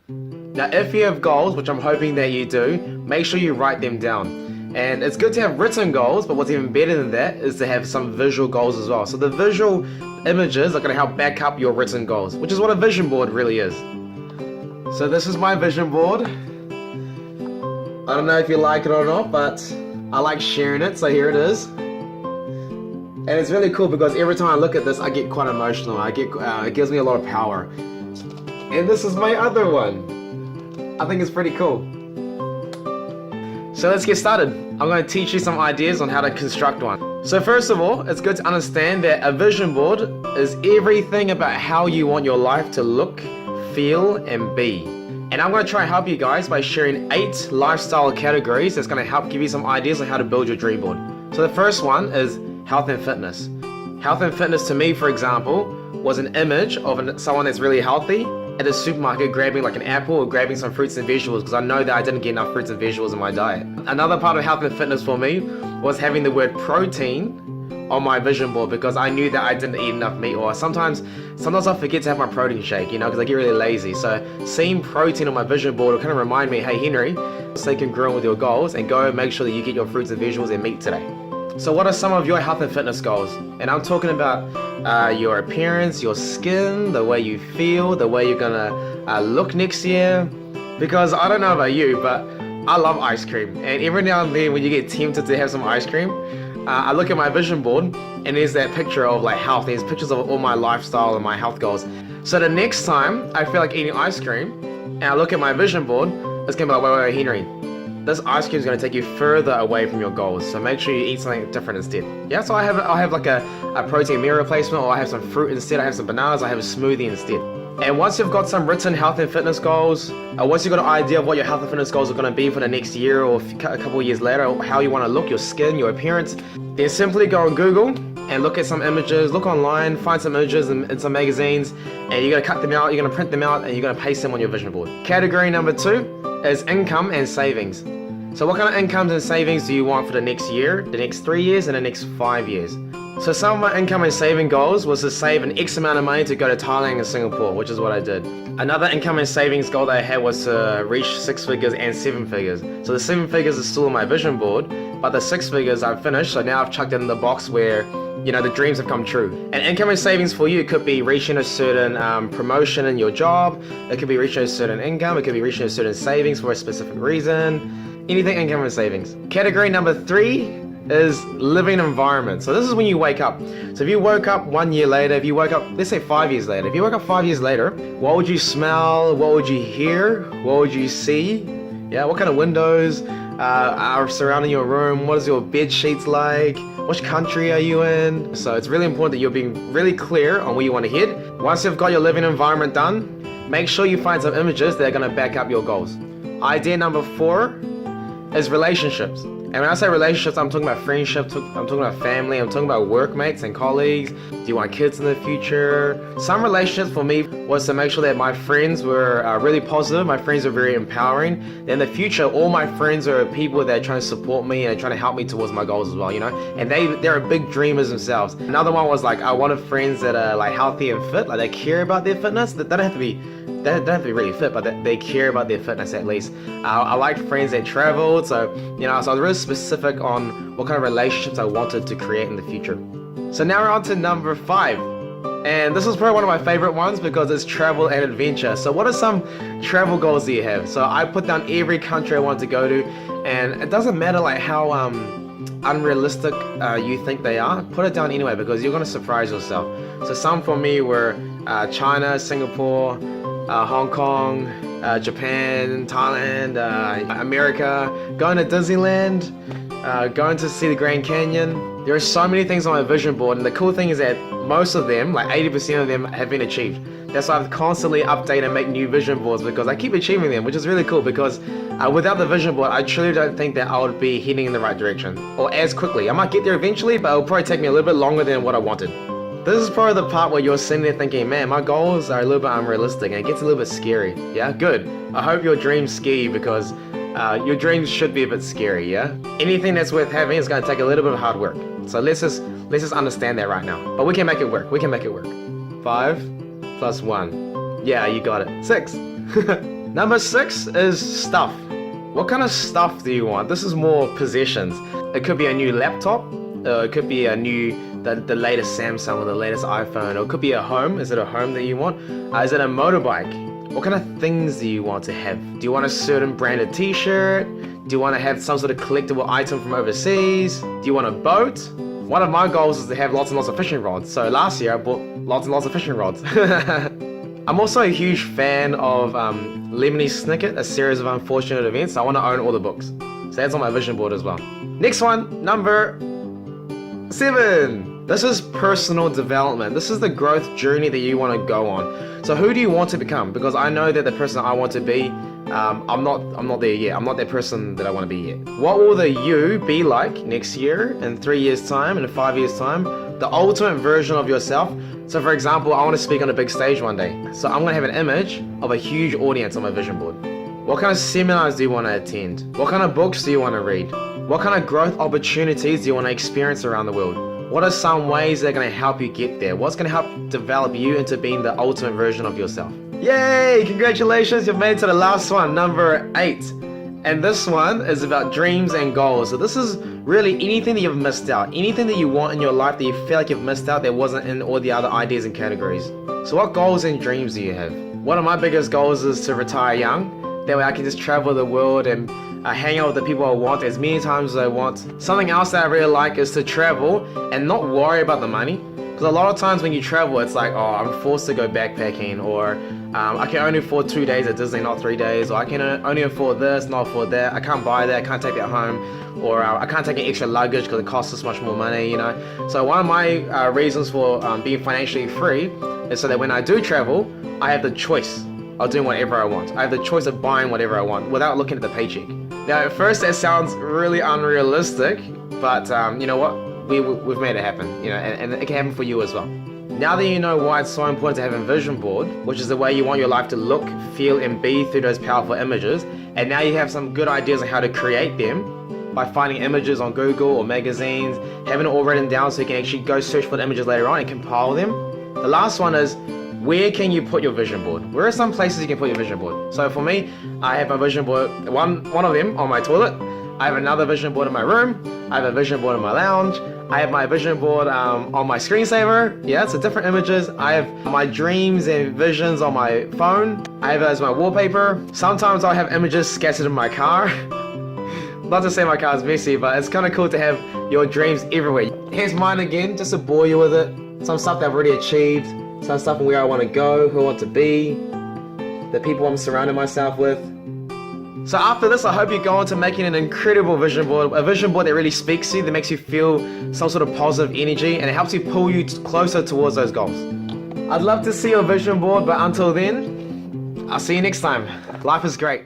Now, if you have goals, which I'm hoping that you do, make sure you write them down. And it's good to have written goals, but what's even better than that is to have some visual goals as well. So the visual images are going to help back up your written goals, which is what a vision board really is. So this is my vision board. I don't know if you like it or not, but I like sharing it, so here it is. And it's really cool because every time I look at this, I get quite emotional. It gives me a lot of power. And this is my other one. I think it's pretty cool. So let's get started. I'm going to teach you some ideas on how to construct one. So first of all, it's good to understand that a vision board is everything about how you want your life to look, feel, and be. And I'm going to try and help you guys by sharing 8 lifestyle categories that's going to help give you some ideas on how to build your dream board. So the first one is health and fitness. Health and fitness to me, for example, was an image of someone that's really healthy at the supermarket grabbing like an apple or grabbing some fruits and vegetables because I know that I didn't get enough fruits and vegetables in my diet. Another part of health and fitness for me was having the word protein on my vision board because I knew that I didn't eat enough meat, or sometimes I forget to have my protein shake, because I get really lazy. So seeing protein on my vision board will kind of remind me, hey Henry, stay congruent with your goals and go make sure that you get your fruits and vegetables and meat today. So what are some of your health and fitness goals? And I'm talking about your appearance, your skin, the way you feel, the way you're gonna look next year. Because I don't know about you, but I love ice cream. And every now and then when you get tempted to have some ice cream, I look at my vision board and there's that picture of like health. There's pictures of all my lifestyle and my health goals. So the next time I feel like eating ice cream and I look at my vision board, it's gonna be like, wait, Henry, this ice cream is going to take you further away from your goals, so make sure you eat something different instead. Yeah, so I'll have like a protein meal replacement, or I have some fruit instead, I have some bananas, I have a smoothie instead. And once you've got some written health and fitness goals, once you've got an idea of what your health and fitness goals are going to be for the next year or a couple of years later, how you want to look, your skin, your appearance, then simply go on Google and look at some images, look online, find some images in some magazines, and you're going to cut them out, you're going to print them out, and you're going to paste them on your vision board. Category number 2 is income and savings. So what kind of incomes and savings do you want for the next year, the next 3 years, and the next 5 years? So some of my income and saving goals was to save an X amount of money to go to Thailand and Singapore, which is what I did. Another income and savings goal that I had was to reach 6 figures and 7 figures. So the 7 figures is still on my vision board, but the 6 figures I've finished, so now I've chucked it in the box where the dreams have come true. And income and savings for you could be reaching a certain promotion in your job, it could be reaching a certain income, it could be reaching a certain savings for a specific reason. Anything income and savings. Category number 3 is living environment. So this is when you wake up. So if you woke up 1 year later, if you woke up, let's say 5 years later, if you woke up 5 years later, what would you smell? What would you hear? What would you see? Yeah, what kind of windows are surrounding your room? What is your bed sheets like? Which country are you in? So it's really important that you're being really clear on where you want to head. Once you've got your living environment done, make sure you find some images that are going to back up your goals. Idea number 4 is relationships. And when I say relationships, I'm talking about friendships, I'm talking about family, I'm talking about workmates and colleagues. Do you want kids in the future? Some relationships for me was to make sure that my friends were really positive, my friends were very empowering. In the future, all my friends are people that are trying to support me and trying to help me towards my goals as well, And they're big dreamers themselves. Another one was like, I wanted friends that are like healthy and fit, like they care about their fitness. They don't have to be really fit, but they care about their fitness at least. I liked friends that traveled, so I was really specific on what kind of relationships I wanted to create in the future. So now we're on to number 5, and this is probably one of my favorite ones because it's travel and adventure. So what are some travel goals that you have? So I put down every country I want to go to, and it doesn't matter like how unrealistic you think they are. Put it down anyway because you're going to surprise yourself. So some for me were China, Singapore, Hong Kong, Japan, Thailand, America, going to Disneyland, going to see the Grand Canyon. There are so many things on my vision board, and the cool thing is that most of them, like 80% of them, have been achieved. That's why I constantly update and make new vision boards because I keep achieving them, which is really cool because without the vision board, I truly don't think that I would be heading in the right direction or as quickly. I might get there eventually, but it'll probably take me a little bit longer than what I wanted. This is probably the part where you're sitting there thinking, man, my goals are a little bit unrealistic and it gets a little bit scary. Yeah, good. I hope your dreams scare you because your dreams should be a bit scary, yeah? Anything that's worth having is going to take a little bit of hard work. So let's just understand that right now. But we can make it work. We can make it work. 5 + 1. Yeah, you got it. 6. Number 6 is stuff. What kind of stuff do you want? This is more possessions. It could be a new laptop, it could be the latest Samsung or the latest iPhone, or it could be a home. Is it a home that you want? Is it a motorbike? What kind of things do you want to have? Do you want a certain branded t-shirt? Do you want to have some sort of collectible item from overseas? Do you want a boat? One of my goals is to have lots and lots of fishing rods. So last year I bought lots and lots of fishing rods. I'm also a huge fan of Lemony Snicket, A Series of Unfortunate Events. I want to own all the books. So that's on my vision board as well. Next one, number 7. This is personal development. This is the growth journey that you want to go on. So who do you want to become? Because I know that the person I want to be, I'm not there yet. I'm not that person that I want to be yet. What will the you be like next year, in 3 years time, in 5 years time? The ultimate version of yourself. So for example, I want to speak on a big stage one day. So I'm going to have an image of a huge audience on my vision board. What kind of seminars do you want to attend? What kind of books do you want to read? What kind of growth opportunities do you want to experience around the world? What are some ways that are going to help you get there? What's going to help develop you into being the ultimate version of yourself? Yay! Congratulations, you've made it to the last one, number 8. And this one is about dreams and goals. So this is really anything that you've missed out, anything that you want in your life that you feel like you've missed out that wasn't in all the other ideas and categories. So what goals and dreams do you have? One of my biggest goals is to retire young. That way I can just travel the world and hang out with the people I want as many times as I want. Something else that I really like is to travel and not worry about the money. Because a lot of times when you travel, it's like, oh, I'm forced to go backpacking, or I can only afford 2 days at Disney, not 3 days, or I can only afford this, not afford that. I can't buy that, I can't take that home, or I can't take an extra luggage because it costs us much more money, you know. So one of my reasons for being financially free is so that when I do travel, I have the choice of doing whatever I want. I have the choice of buying whatever I want without looking at the paycheck. Now, at first that sounds really unrealistic, but you know what? We've made it happen, you know, and it can happen for you as well. Now that you know why it's so important to have a vision board, which is the way you want your life to look, feel, and be through those powerful images, and now you have some good ideas on how to create them by finding images on Google or magazines, having it all written down so you can actually go search for the images later on and compile them. The last one is, where can you put your vision board? Where are some places you can put your vision board? So for me, I have my vision board, one of them on my toilet. I have another vision board in my room. I have a vision board in my lounge. I have my vision board on my screensaver. Yeah, it's different images. I have my dreams and visions on my phone. I have it as my wallpaper. Sometimes I'll have images scattered in my car. Not to say my car is messy, but it's kind of cool to have your dreams everywhere. Here's mine again, just to bore you with it. Some stuff that I've already achieved. Some stuff on where I want to go, who I want to be, the people I'm surrounding myself with. So after this, I hope you go on to making an incredible vision board, a vision board that really speaks to you, that makes you feel some sort of positive energy, and it helps you pull you closer towards those goals. I'd love to see your vision board, but until then, I'll see you next time. Life is great.